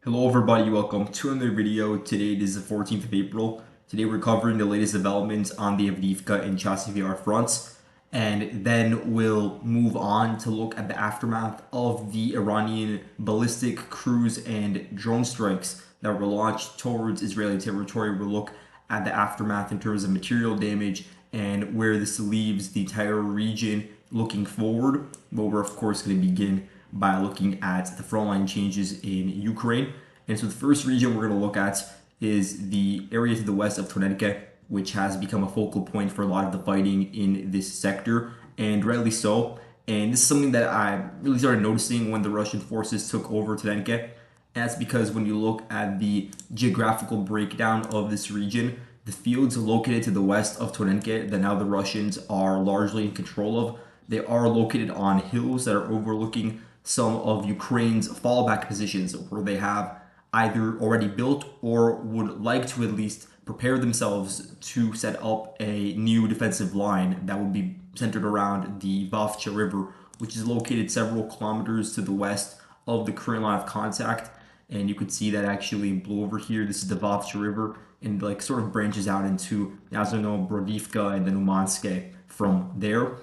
Hello everybody, welcome to another video. Today it is the 14th of April. Today we're covering the latest developments on the Avdiivka and Chasiv Yar fronts, and then we'll move on to look at the aftermath of the Iranian ballistic cruise and drone strikes that were launched towards Israeli territory. We'll look at the aftermath in terms of material damage and where this leaves the entire region looking forward. But we're of course going to begin by looking at the frontline changes in Ukraine. And so the first region we're going to look at is the area to the west of Tonenke, which has become a focal point for a lot of the fighting in this sector, and rightly so. And this is something that I really started noticing when the Russian forces took over Tonenke. And that's because when you look at the geographical breakdown of this region, the fields located to the west of Tonenke that now the Russians are largely in control of, they are located on hills that are overlooking some of Ukraine's fallback positions where they have either already built or would like to at least prepare themselves to set up a new defensive line that would be centered around the Vovcha River, which is located several kilometers to the west of the current line of contact. And you could see that actually in blue over here. This is the Vovcha River, and like sort of branches out into Yazno, Brodivka, and then Umanske from there.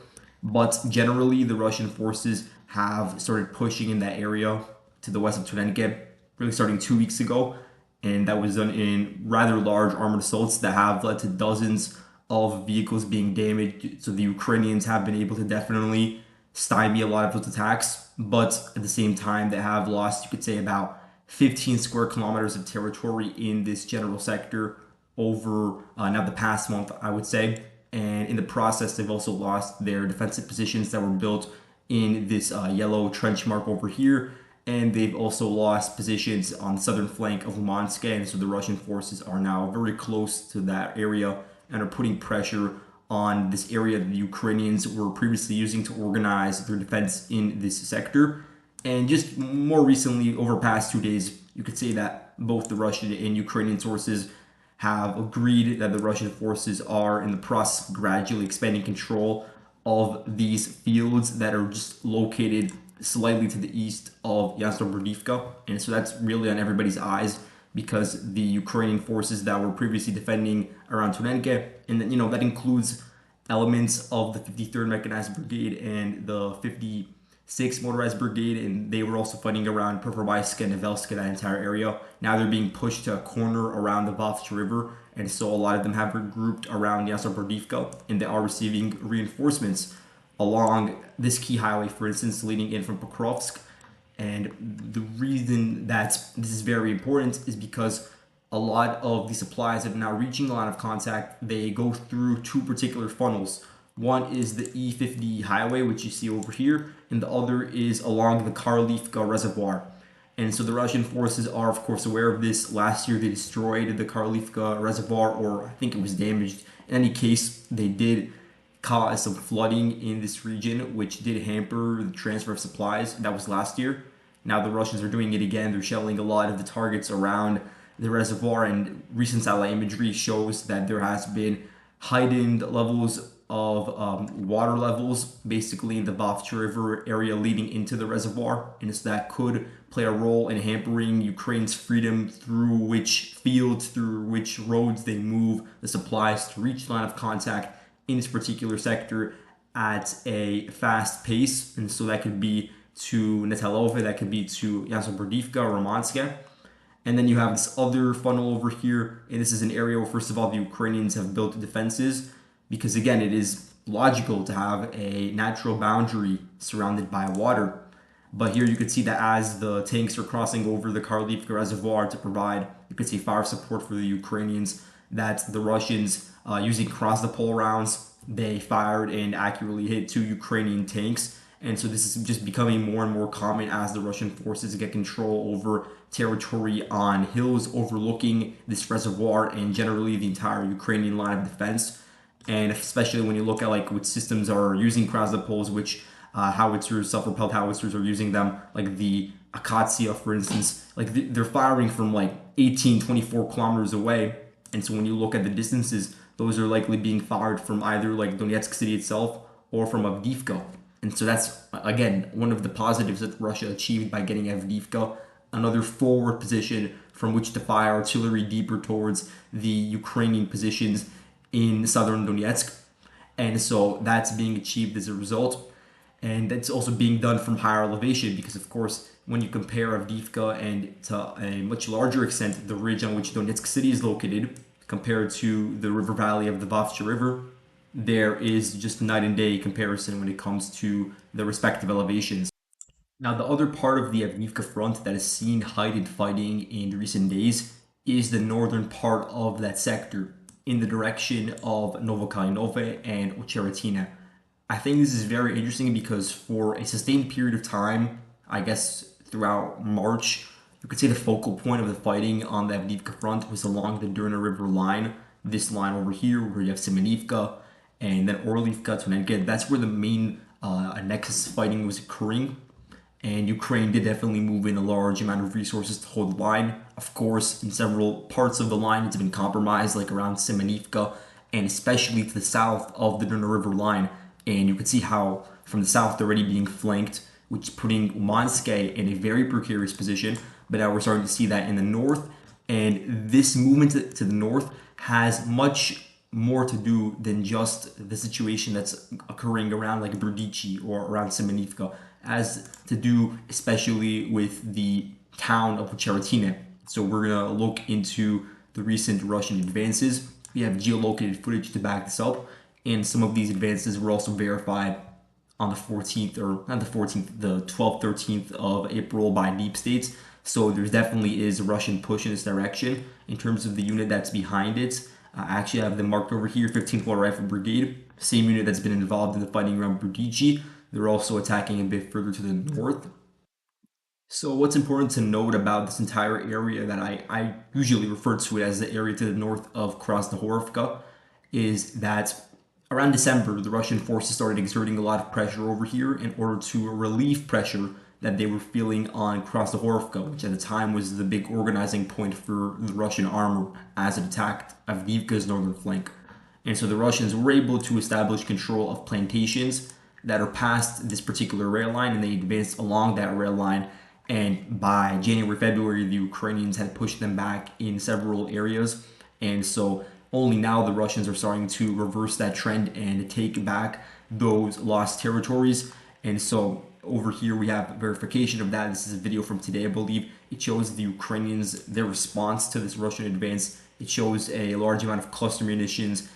But generally, the Russian forces have started pushing in that area to the west of Tonenke, really starting 2 weeks ago. And that was done in rather large armored assaults that have led to dozens of vehicles being damaged. So the Ukrainians have been able to definitely stymie a lot of those attacks. But at the same time, they have lost, you could say, about 15 square kilometers of territory in this general sector over now the past month, I would say. And in the process, they've also lost their defensive positions that were built in this yellow trench mark over here. And they've also lost positions on the southern flank of Luhansk. And so the Russian forces are now very close to that area and are putting pressure on this area that the Ukrainians were previously using to organize their defense in this sector. And just more recently, over past 2 days, you could say that both the Russian and Ukrainian sources have agreed that the Russian forces are in the process of gradually expanding control of these fields that are just located slightly to the east of Yasnobrodivka. And so that's really on everybody's eyes because the Ukrainian forces that were previously defending around Tonenke, and then, that includes elements of the 53rd Mechanized Brigade and the 56th Motorized Brigade, and they were also fighting around Pervobaysk and Nevelsk, that entire area. Now they're being pushed to a corner around the Vovcha River, and so a lot of them have regrouped around Yasnobrodivka, and they are receiving reinforcements along this key highway, for instance, leading in from Pokrovsk. And the reason that this is very important is because a lot of the supplies that are now reaching the line of contact, they go through two particular funnels. One is the E50 highway, which you see over here, and the other is along the Kalynivka reservoir. And so the Russian forces are, of course, aware of this. Last year, they destroyed the Kalynivka reservoir, or I think it was damaged. In any case, they did cause some flooding in this region, which did hamper the transfer of supplies. That was last year. Now the Russians are doing it again. They're shelling a lot of the targets around the reservoir, and recent satellite imagery shows that there has been heightened levels of water levels basically in the Vovcha River area leading into the reservoir, and so that could play a role in hampering Ukraine's freedom through which fields, through which roads they move the supplies to reach the line of contact in this particular sector at a fast pace. And so that could be to Netalove, that could be to Yasnobrodivka or Romanske. And then you have this other funnel over here, and this is an area where, first of all, the Ukrainians have built defenses, because again, it is logical to have a natural boundary surrounded by water. But here you could see that as the tanks are crossing over the Kalynivka reservoir to provide, you could see, fire support for the Ukrainians, that the Russians, using cross-the-pole rounds, they fired and accurately hit two Ukrainian tanks. And so this is just becoming more and more common as the Russian forces get control over territory on hills overlooking this reservoir and generally the entire Ukrainian line of defense. And especially when you look at like which systems are using cross-the-poles, which howitzers, self-propelled howitzers are using them, like the Akatsiya, for instance, like they're firing from like 18, 24 kilometers away. And so when you look at the distances, those are likely being fired from either like Donetsk city itself or from Avdiivka. And so that's, again, one of the positives that Russia achieved by getting Avdiivka another forward position from which to fire artillery deeper towards the Ukrainian positions in southern Donetsk. And so that's being achieved as a result. And that's also being done from higher elevation because, of course, when you compare Avdiivka and to a much larger extent the ridge on which Donetsk city is located compared to the river valley of the Vovcha River, there is just night and day comparison when it comes to the respective elevations. Now, the other part of the Avdiivka front that has seen heightened fighting in recent days is the northern part of that sector in the direction of Novokalynivka and Ocheretyne. I think this is very interesting because for a sustained period of time, I guess throughout March, you could say the focal point of the fighting on the Avdiivka front was along the Durna River line, this line over here where you have Semenivka and then Orlivka, Tonenka. That's where the main nexus fighting was occurring. And Ukraine did definitely move in a large amount of resources to hold the line. Of course, in several parts of the line, it's been compromised, like around Semenivka, and especially to the south of the Durna River line. And you can see how from the south they're already being flanked, which is putting Umanske in a very precarious position. But now we're starting to see that in the north. And this movement to the north has much more to do than just the situation that's occurring around like Berdichi or around Semenivka, as to do especially with the town of Ocheretyne. So we're going to look into the recent Russian advances. We have geolocated footage to back this up, and some of these advances were also verified on the 14th, or not the 14th, the 12th, 13th of April by deep states. So there definitely is a Russian push in this direction. In terms of the unit that's behind it, I actually have them marked over here, 15th Water Rifle Brigade, same unit that's been involved in the fighting around Berdichi. They're also attacking a bit further to the north. So what's important to note about this entire area that I usually refer to it as the area to the north of Krasnohorivka is that around December, the Russian forces started exerting a lot of pressure over here in order to relieve pressure that they were feeling on Krasnohorivka, which at the time was the big organizing point for the Russian armor as it attacked Avdiivka's northern flank. And so the Russians were able to establish control of plantations that are past this particular rail line, and they advanced along that rail line. And by January, February, the Ukrainians had pushed them back in several areas. And so only now the Russians are starting to reverse that trend and take back those lost territories. And so over here we have verification of that. This is a video from today, I believe. It shows the Ukrainians, their response to this Russian advance. It shows a large amount of cluster munitions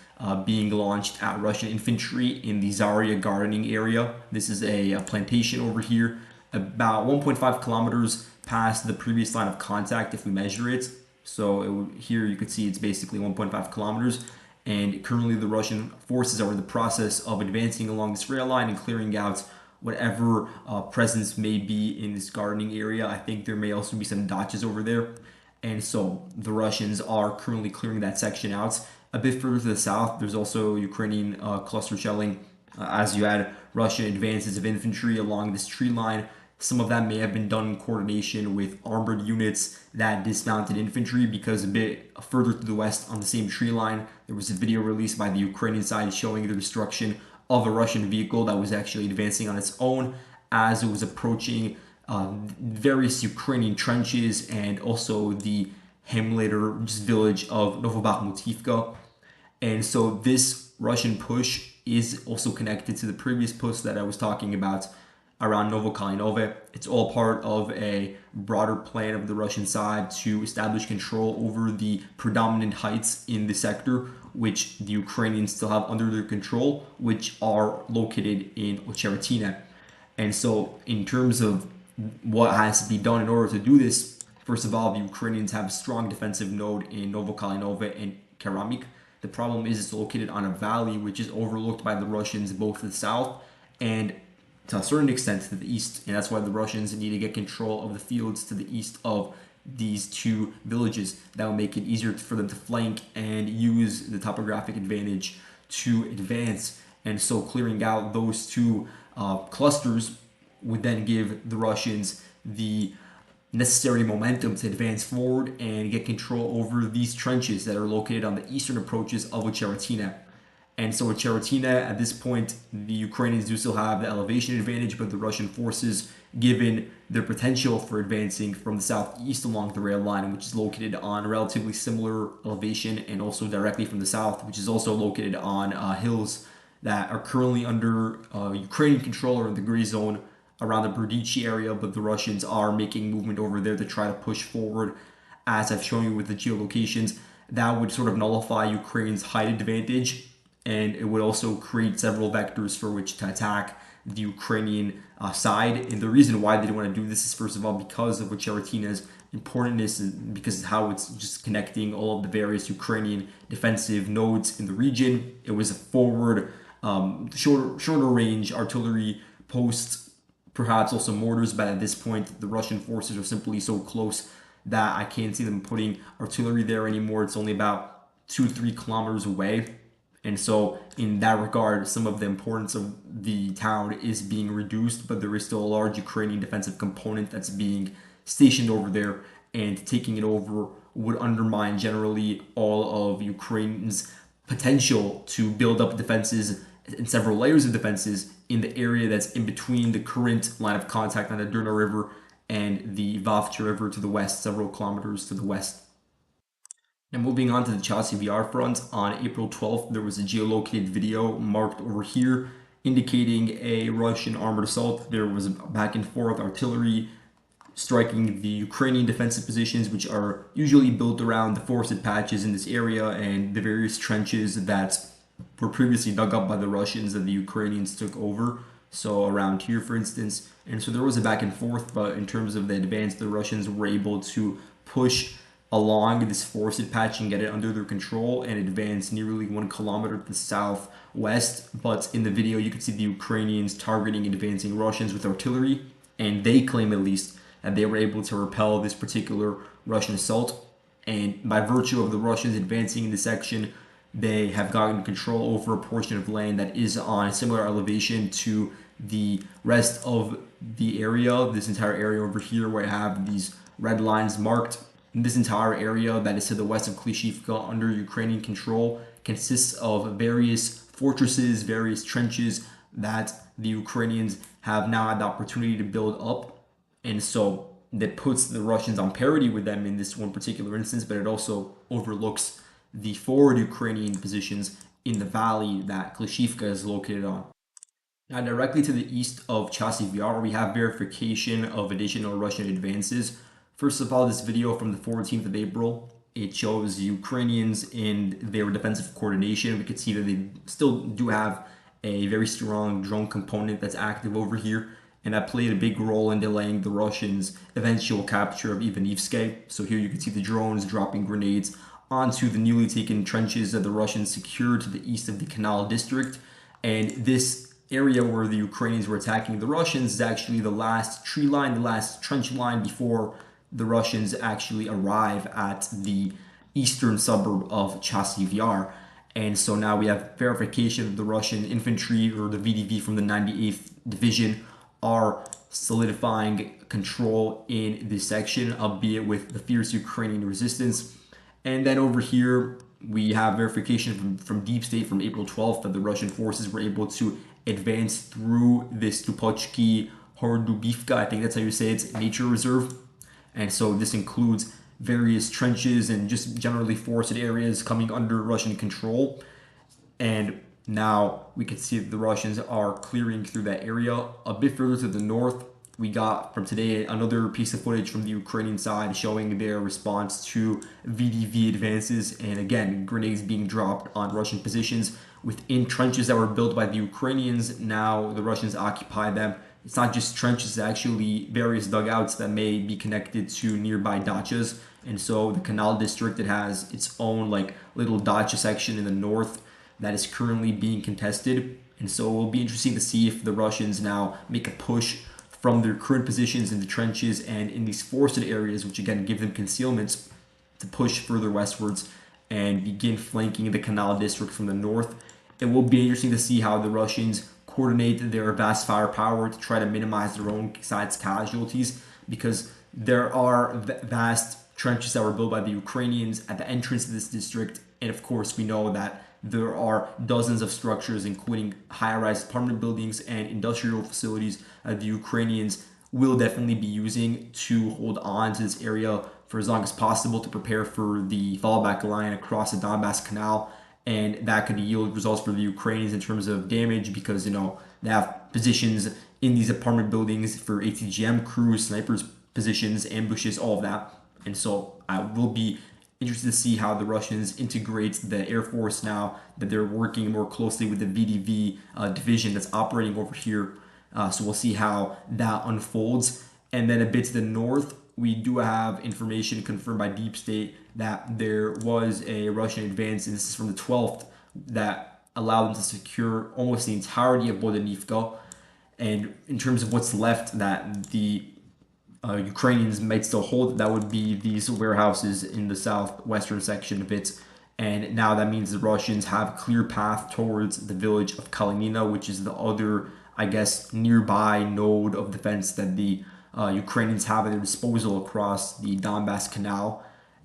being launched at Russian infantry in the Zarya gardening area. This is a plantation over here, about 1.5 kilometers past the previous line of contact if we measure it. So here you can see it's basically 1.5 kilometers. And currently the Russian forces are in the process of advancing along this rail line and clearing out whatever presence may be in this gardening area. I think there may also be some dachas over there. And so the Russians are currently clearing that section out. A bit further to the south, there's also Ukrainian cluster shelling as you had Russian advances of infantry along this tree line. Some of that may have been done in coordination with armored units that dismounted infantry, because a bit further to the west on the same tree line, there was a video released by the Ukrainian side showing the destruction of a Russian vehicle that was actually advancing on its own as it was approaching various Ukrainian trenches and also the Hamlater village of Novobakhmutivka. And so this Russian push is also connected to the previous push that I was talking about around Novokalynivka. It's all part of a broader plan of the Russian side to establish control over the predominant heights in the sector, which the Ukrainians still have under their control, which are located in Ocheretyne. And so in terms of what has to be done in order to do this, first of all, the Ukrainians have a strong defensive node in Novokalynivka and Keramik. The problem is it's located on a valley which is overlooked by the Russians both to the south and to a certain extent to the east. And that's why the Russians need to get control of the fields to the east of these two villages. That will make it easier for them to flank and use the topographic advantage to advance. And so clearing out those two clusters would then give the Russians the necessary momentum to advance forward and get control over these trenches that are located on the eastern approaches of Ocheretyne. And so Ocheretyne, at this point, the Ukrainians do still have the elevation advantage, but the Russian forces, given their potential for advancing from the southeast along the rail line, which is located on relatively similar elevation, and also directly from the south, which is also located on hills that are currently under Ukrainian control or in the gray zone around the Berdichi area, but the Russians are making movement over there to try to push forward, as I've shown you with the geolocations. That would sort of nullify Ukraine's height advantage, and it would also create several vectors for which to attack the Ukrainian side. And the reason why they don't want to do this is, first of all, because of Ocheretyne's importantness, and because of how it's just connecting all of the various Ukrainian defensive nodes in the region. It was a forward, shorter range artillery post, perhaps also mortars, but at this point, the Russian forces are simply so close that I can't see them putting artillery there anymore. It's only about 2-3 kilometers away. And so, in that regard, some of the importance of the town is being reduced, but there is still a large Ukrainian defensive component that's being stationed over there, and taking it over would undermine generally all of Ukraine's potential to build up defenses and several layers of defenses in the area that's in between the current line of contact on the Drina River and the Vavcha River to the west, several kilometers to the west. Now, moving on to the Chasiv Yar front, on April 12th, there was a geolocated video marked over here indicating a Russian armored assault. There was back and forth artillery striking the Ukrainian defensive positions, which are usually built around the forested patches in this area and the various trenches that were previously dug up by the Russians that the Ukrainians took over. So around here, for instance. And so there was a back and forth, but in terms of the advance, the Russians were able to push along this forested patch and get it under their control and advance nearly 1 kilometer to the southwest. But in the video, you can see the Ukrainians targeting and advancing Russians with artillery, and they claim, at least, that they were able to repel this particular Russian assault. And by virtue of the Russians advancing in this section, they have gotten control over a portion of land that is on a similar elevation to the rest of the area. This entire area over here, where I have these red lines marked, this entire area that is to the west of Kalynivka under Ukrainian control consists of various fortresses, various trenches that the Ukrainians have now had the opportunity to build up. And so that puts the Russians on parity with them in this one particular instance, but it also overlooks the forward Ukrainian positions in the valley that Kalynivka is located on. Now, directly to the east of Chasiv Yar, we have verification of additional Russian advances. First of all, this video from the 14th of April, it shows Ukrainians in their defensive coordination. We could see that they still do have a very strong drone component that's active over here, and that played a big role in delaying the Russians' eventual capture of Ivanivske. So here you can see the drones dropping grenades onto the newly taken trenches that the Russians secured to the east of the Canal district. And this area where the Ukrainians were attacking the Russians is actually the last tree line, the last trench line before the Russians actually arrive at the eastern suburb of Chasiv Yar. And so now we have verification that the Russian infantry, or the VDV from the 98th Division, are solidifying control in this section, albeit with the fierce Ukrainian resistance. And then over here, we have verification from Deep State from April 12th that the Russian forces were able to advance through this Tupochki Hordubivka, I think that's how you say it, nature reserve. And so this includes various trenches and just generally forested areas coming under Russian control. And now we can see that the Russians are clearing through that area. A bit further to the north, we got from today another piece of footage from the Ukrainian side showing their response to VDV advances, and again, grenades being dropped on Russian positions within trenches that were built by the Ukrainians. Now the Russians occupy them. It's not just trenches, it's actually various dugouts that may be connected to nearby dachas. And so the Canal district, it has its own like little dacha section in the north that is currently being contested. And so it will be interesting to see if the Russians now make a push from their current positions in the trenches and in these forested areas, which again give them concealments, to push further westwards and begin flanking the Canal district from the north. It will be interesting to see how the Russians coordinate their vast firepower to try to minimize their own side's casualties, because there are vast trenches that were built by the Ukrainians at the entrance to this district. And of course, we know that there are dozens of structures, including high-rise apartment buildings and industrial facilities, the Ukrainians will definitely be using to hold on to this area for as long as possible to prepare for the fallback line across the Donbass Canal. And that could yield results for the Ukrainians in terms of damage because, they have positions in these apartment buildings for ATGM crews, snipers positions, ambushes, all of that. And so I will be interested to see how the Russians integrate the Air Force now that they're working more closely with the VDV division that's operating over here. So we'll see how that unfolds. And then a bit to the north, we do have information confirmed by Deep State that there was a Russian advance, and this is from the 12th, that allowed them to secure almost the entirety of Kalynivka. And in terms of what's left that the Ukrainians might still hold, that would be these warehouses in the southwestern section of it. And now that means the Russians have a clear path towards the village of Kalynina, which is the other, I guess, nearby node of defense that the Ukrainians have at their disposal across the Donbass Canal.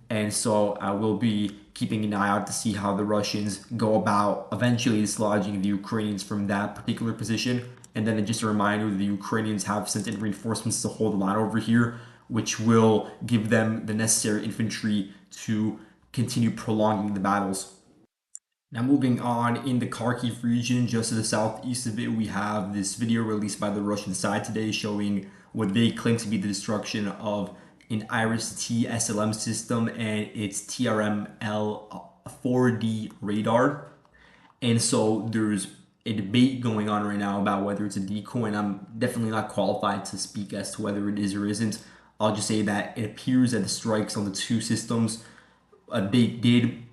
And so I will be keeping an eye out to see how the Russians go about eventually dislodging the Ukrainians from that particular position. And then just a reminder, the Ukrainians have sent in reinforcements to hold the line over here, which will give them the necessary infantry to continue prolonging the battles. Now moving on, in the Kharkiv region, just to the southeast of it, we have this video released by the Russian side today showing what they claim to be the destruction of an IRIS-T SLM system and its TRML 4D radar. And so there's a debate going on right now about whether it's a decoy, and I'm definitely not qualified to speak as to whether it is or isn't. I'll just say that it appears that the strikes on the two systems, they did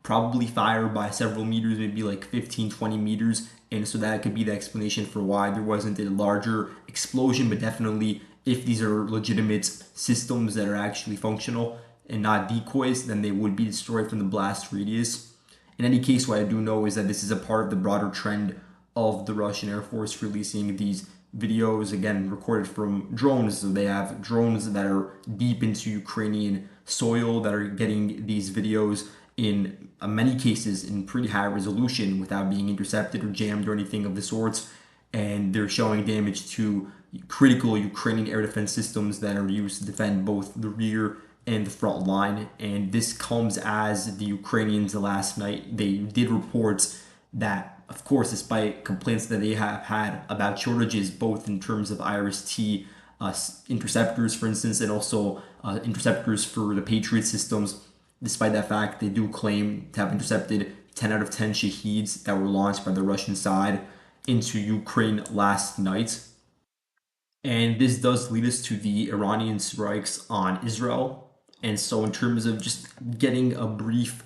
probably fire by several meters, maybe like 15, 20 meters. And so that could be the explanation for why there wasn't a larger explosion. But definitely, if these are legitimate systems that are actually functional and not decoys, then they would be destroyed from the blast radius. In any case, what I do know is that this is a part of the broader trend of the Russian Air Force releasing these videos, again, recorded from drones. So they have drones that are deep into Ukrainian soil that are getting these videos in many cases in pretty high resolution without being intercepted or jammed or anything of the sorts. And they're showing damage to critical Ukrainian air defense systems that are used to defend both the rear and the front line. And this comes as the Ukrainians last night, they did reports that, of course, despite complaints that they have had about shortages, both in terms of IRIS-T interceptors, for instance, and also interceptors for the Patriot systems, despite that fact, they do claim to have intercepted 10 out of 10 Shaheeds that were launched by the Russian side into Ukraine last night. And this does lead us to the Iranian strikes on Israel. And so in terms of just getting a brief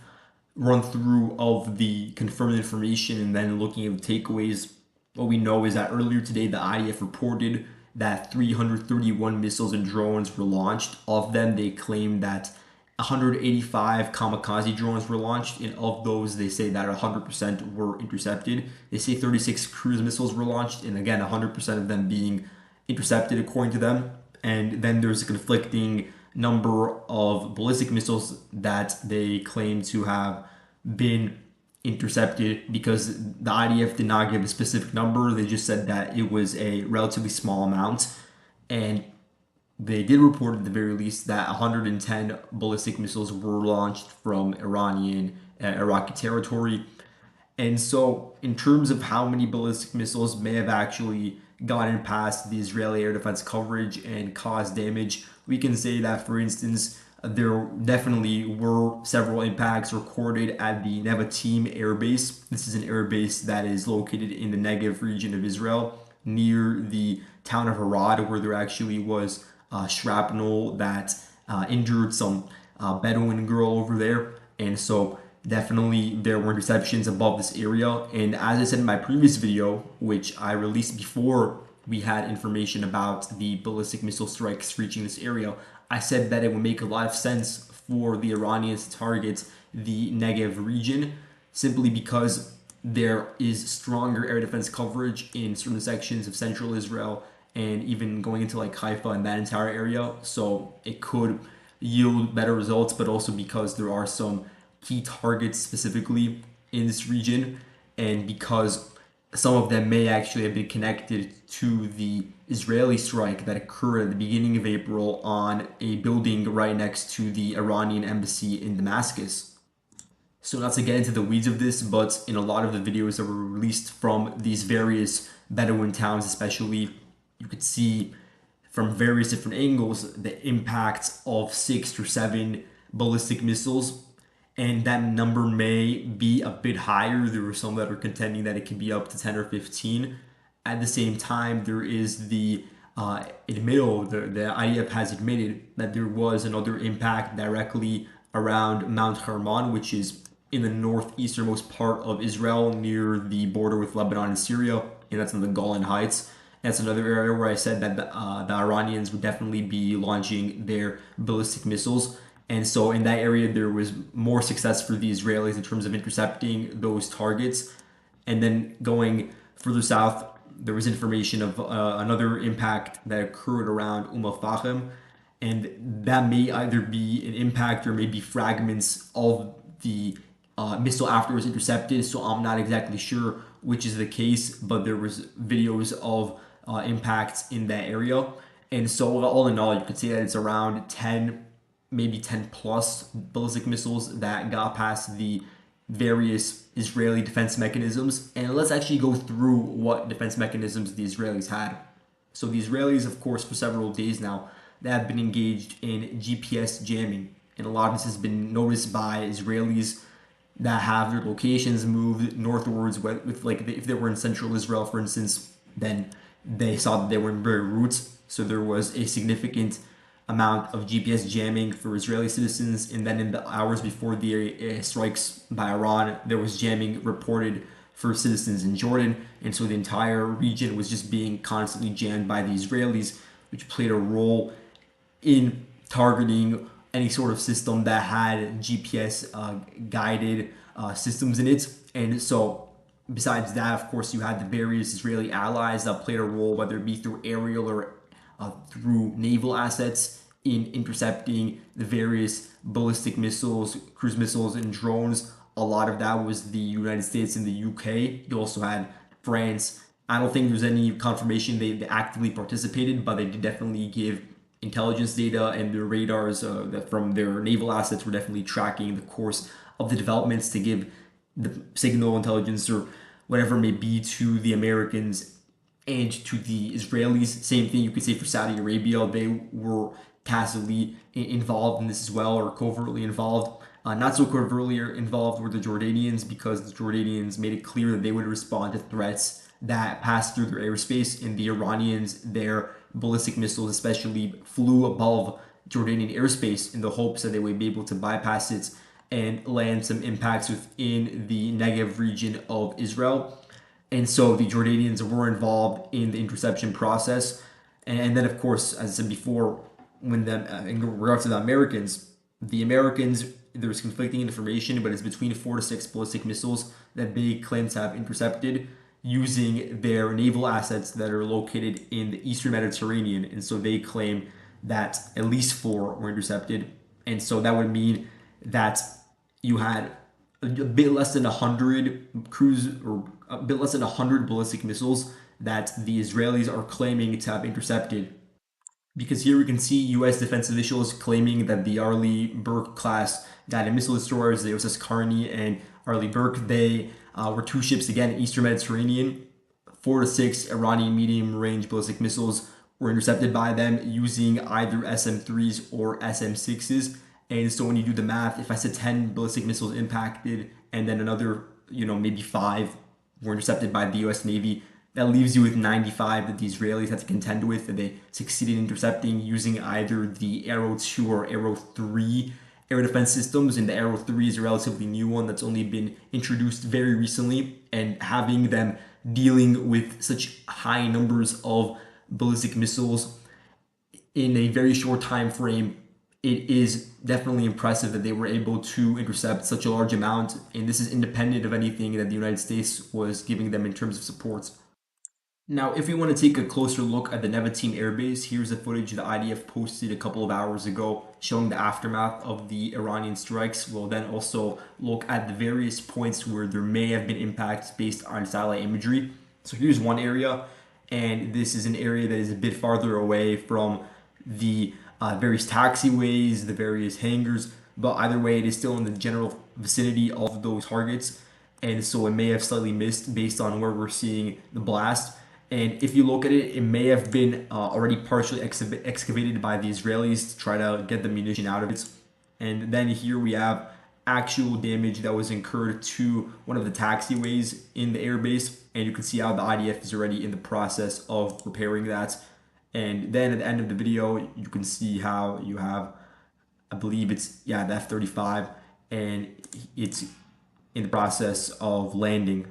run through of the confirmed information and then looking at the takeaways, what we know is that earlier today, the IDF reported that 331 missiles and drones were launched. Of them, they claimed that 185 kamikaze drones were launched, and of those, they say that 100% were intercepted. They say 36 cruise missiles were launched, and again, 100% of them being intercepted according to them. And then there's a conflicting number of ballistic missiles that they claim to have been intercepted because the IDF did not give a specific number. They just said that it was a relatively small amount. And they did report at the very least that 110 ballistic missiles were launched from Iranian Iraqi territory. And so in terms of how many ballistic missiles may have actually gotten past the Israeli air defense coverage and caused damage, we can say that, for instance, there definitely were several impacts recorded at the Nevatim air base. This is an air base that is located in the Negev region of Israel, near the town of Harad, where there actually was shrapnel that injured some Bedouin girl over there. And so definitely there were interceptions above this area. And as I said in my previous video, which I released before we had information about the ballistic missile strikes reaching this area, I said that it would make a lot of sense for the Iranians to target the Negev region simply because there is stronger air defense coverage in certain sections of central Israel and even going into like Haifa and that entire area. So it could yield better results, but also because there are some key targets specifically in this region, and because some of them may actually have been connected to the Israeli strike that occurred at the beginning of April on a building right next to the Iranian embassy in Damascus. So not to get into the weeds of this, but in a lot of the videos that were released from these various Bedouin towns especially, you could see from various different angles the impact of 6 or 7 ballistic missiles, and that number may be a bit higher. There are some that are contending that it can be up to 10 or 15. At the same time, there is the the IDF has admitted that there was another impact directly around Mount Hermon, which is in the northeasternmost part of Israel near the border with Lebanon and Syria, and that's in the Golan Heights. That's another area where I said that the Iranians would definitely be launching their ballistic missiles. And so in that area, there was more success for the Israelis in terms of intercepting those targets. And then going further south, there was information of another impact that occurred around Fahem. And that may either be an impact or maybe fragments of the missile after it was intercepted. So I'm not exactly sure which is the case, but there was videos of impacts in that area. And so all in all, you could say that it's around 10, maybe 10 plus ballistic missiles that got past the various Israeli defense mechanisms. And let's actually go through what defense mechanisms the Israelis had. So the Israelis, of course, for several days now, they have been engaged in GPS jamming. And a lot of this has been noticed by Israelis that have their locations moved northwards with like if they were in central Israel, for instance, then they saw that they were in Beirut. So there was a significant amount of GPS jamming for Israeli citizens. And then in the hours before the strikes by Iran, there was jamming reported for citizens in Jordan. And so the entire region was just being constantly jammed by the Israelis, which played a role in targeting any sort of system that had GPS guided systems in it. And so besides that, of course, you had the various Israeli allies that played a role, whether it be through aerial or through naval assets, in intercepting the various ballistic missiles, cruise missiles, and drones. A lot of that was the United States and the UK. You also had France. I don't think there's any confirmation they actively participated, but they did definitely give intelligence data, and their radars that from their naval assets were definitely tracking the course of the developments to give the signal intelligence or whatever it may be to the Americans and to the Israelis. Same thing you could say for Saudi Arabia. They were tacitly involved in this as well, or covertly involved. Not so covertly involved were the Jordanians, because the Jordanians made it clear that they would respond to threats that passed through their airspace, and the Iranians, their ballistic missiles especially, flew above Jordanian airspace in the hopes that they would be able to bypass it and land some impacts within the Negev region of Israel. And so the Jordanians were involved in the interception process. And then, of course, as I said before, when in regards to the Americans, there's conflicting information, but it's between 4 to 6 ballistic missiles that they claim to have intercepted using their naval assets that are located in the Eastern Mediterranean. And so they claim that at least 4 were intercepted. And so that would mean that you had a bit less than 100 a bit less than 100 ballistic missiles that the Israelis are claiming to have intercepted. Because here we can see U.S. defense officials claiming that the Arleigh Burke class guided missile destroyers, the USS Carney and Arleigh Burke, they were 2 ships, again, in Eastern Mediterranean. 4 to 6 Iranian medium-range ballistic missiles were intercepted by them using either SM-3s or SM-6s. And so when you do the math, if I said 10 ballistic missiles impacted and then another, maybe 5 were intercepted by the U.S. Navy, that leaves you with 95 that the Israelis had to contend with, that they succeeded in intercepting using either the Arrow 2 or Arrow 3 air defense systems. And the Arrow 3 is a relatively new one that's only been introduced very recently. And having them dealing with such high numbers of ballistic missiles in a very short time frame, it is definitely impressive that they were able to intercept such a large amount. And this is independent of anything that the United States was giving them in terms of support. Now, if we want to take a closer look at the Nevatim airbase, here's the footage the IDF posted a couple of hours ago showing the aftermath of the Iranian strikes. We'll then also look at the various points where there may have been impacts based on satellite imagery. So here's one area, and this is an area that is a bit farther away from the various taxiways, the various hangars, but either way, it is still in the general vicinity of those targets, and so it may have slightly missed based on where we're seeing the blast. And if you look at it, it may have been already partially excavated by the Israelis to try to get the munition out of it. And then here we have actual damage that was incurred to one of the taxiways in the airbase. And you can see how the IDF is already in the process of repairing that. And then at the end of the video, you can see how you have, I believe it's, yeah, the F-35, and it's in the process of landing.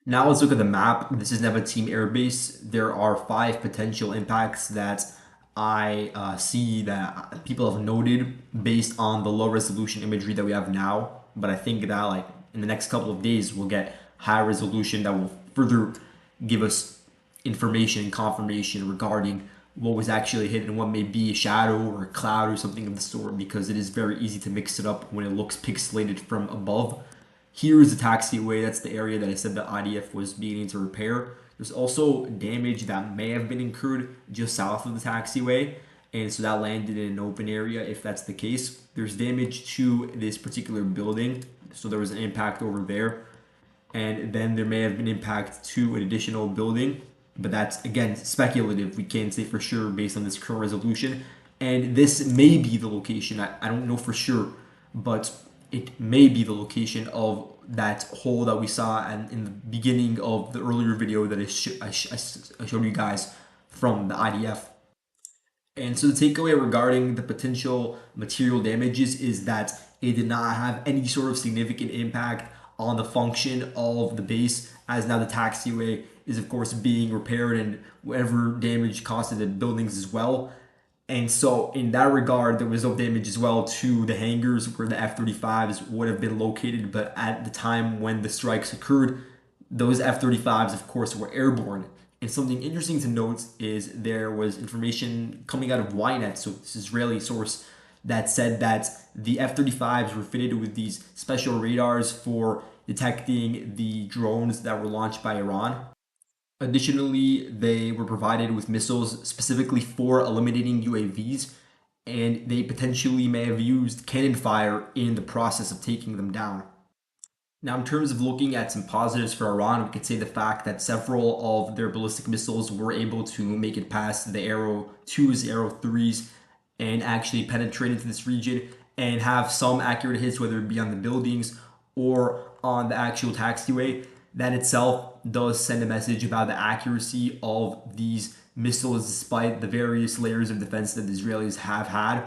Now let's look at the map. This is Nevatim Air Base. There are 5 potential impacts that I see that people have noted based on the low resolution imagery that we have now. But I think that like in the next couple of days, we'll get high resolution that will further give us information and confirmation regarding what was actually hit and what may be a shadow or a cloud or something of the sort, because it is very easy to mix it up when it looks pixelated from above. Here is the taxiway. That's the area that I said the IDF was beginning to repair. There's also damage that may have been incurred just south of the taxiway, and so that landed in an open area if that's the case. There's damage to this particular building, so there was an impact over there, and then there may have been impact to an additional building, but that's again speculative. We can't say for sure based on this current resolution, and this may be the location. I don't know for sure, but it may be the location of that hole that we saw in the beginning of the earlier video that I showed you guys from the IDF. And so the takeaway regarding the potential material damages is that it did not have any sort of significant impact on the function of the base, as now the taxiway is of course being repaired and whatever damage caused to the buildings as well. And so in that regard, there was no damage as well to the hangars where the F-35s would have been located. But at the time when the strikes occurred, those F-35s, of course, were airborne. And something interesting to note is there was information coming out of Ynet, so this Israeli source, that said that the F-35s were fitted with these special radars for detecting the drones that were launched by Iran. Additionally, they were provided with missiles specifically for eliminating UAVs, and they potentially may have used cannon fire in the process of taking them down. Now, in terms of looking at some positives for Iran, we could say the fact that several of their ballistic missiles were able to make it past the Arrow 2s, Arrow 3s, and actually penetrate into this region and have some accurate hits, whether it be on the buildings or on the actual taxiway. That itself does send a message about the accuracy of these missiles despite the various layers of defense that the Israelis have had.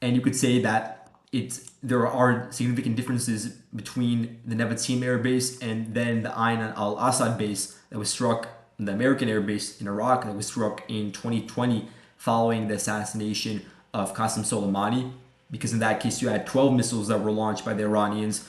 And you could say that there are significant differences between the Nevatim air base and then the Ain al-Assad base that was struck, the American air base in Iraq that was struck in 2020 following the assassination of Qasem Soleimani, because in that case you had 12 missiles that were launched by the Iranians,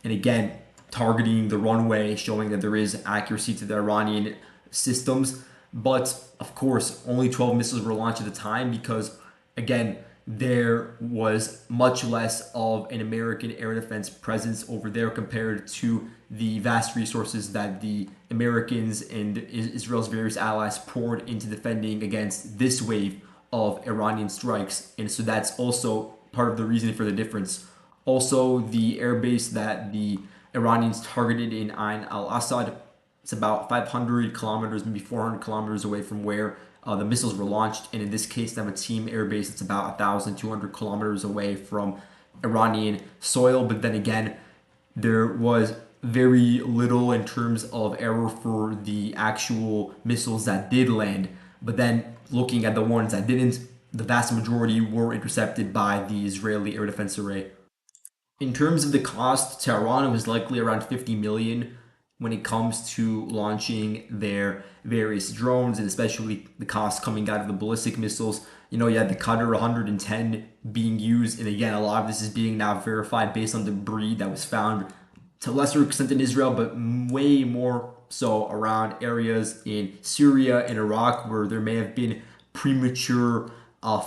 and again targeting the runway, showing that there is accuracy to the Iranian systems. But of course, only 12 missiles were launched at the time because, again, there was much less of an American air defense presence over there compared to the vast resources that the Americans and Israel's various allies poured into defending against this wave of Iranian strikes. And so that's also part of the reason for the difference. Also, the airbase that the Iranians targeted in Ain al-Assad, it's about 500 kilometers, maybe 400 kilometers away from where the missiles were launched. And in this case, Nevatim air base, it's about 1,200 kilometers away from Iranian soil. But then again, there was very little in terms of error for the actual missiles that did land. But then looking at the ones that didn't, the vast majority were intercepted by the Israeli air defense array. In terms of the cost to Iran, it was likely around 50 million when it comes to launching their various drones, and especially the cost coming out of the ballistic missiles. You know, you had the Qatar 110 being used, and again, a lot of this is being now verified based on debris that was found to a lesser extent in Israel, but way more So around areas in Syria and Iraq where there may have been premature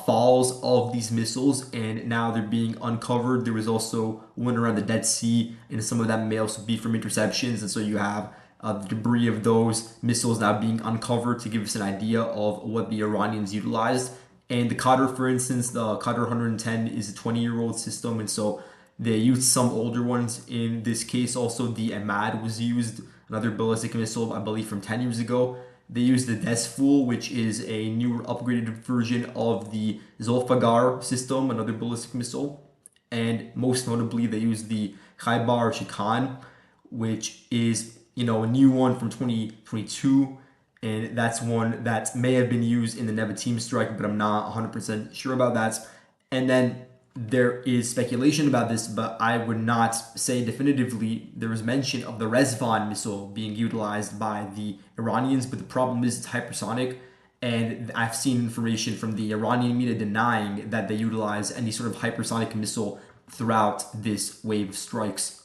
falls of these missiles, and now they're being uncovered. There was also one around the Dead Sea, and some of that may also be from interceptions. And so you have the debris of those missiles now being uncovered to give us an idea of what the Iranians utilized. And the Qatar, for instance, the Qatar 110 is a 20-year-old system, and so they used some older ones. In this case, also the Ahmad was used, another ballistic missile, I believe, from 10 years ago. They used the Desfool, which is a newer, upgraded version of the Zolfagar system, another ballistic missile. And most notably, they used the Khaybar Shikan, which is a new one from 2022, and that's one that may have been used in the Nevatim strike, but I'm not 100% sure about that. And then there is speculation about this, but I would not say definitively. There was mention of the Rezvan missile being utilized by the Iranians, but the problem is it's hypersonic, and I've seen information from the Iranian media denying that they utilize any sort of hypersonic missile throughout this wave of strikes.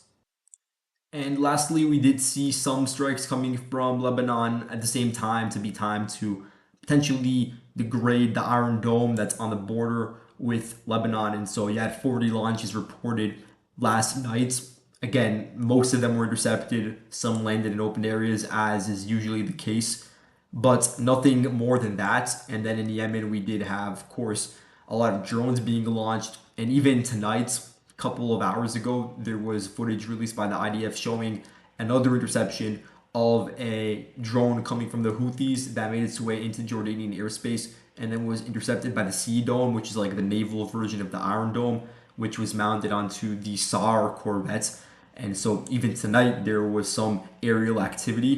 And lastly, we did see some strikes coming from Lebanon at the same time to be timed to potentially degrade the Iron Dome that's on the border with Lebanon. And so you had 40 launches reported last night. Again, most of them were intercepted. Some landed in open areas, as is usually the case, but nothing more than that. And then in Yemen, we did have, of course, a lot of drones being launched. And even tonight, couple of hours ago, there was footage released by the IDF showing another interception of a drone coming from the Houthis that made its way into Jordanian airspace and then was intercepted by the Sea Dome, which is like the naval version of the Iron Dome, which was mounted onto the SAR corvette. And so even tonight, there was some aerial activity.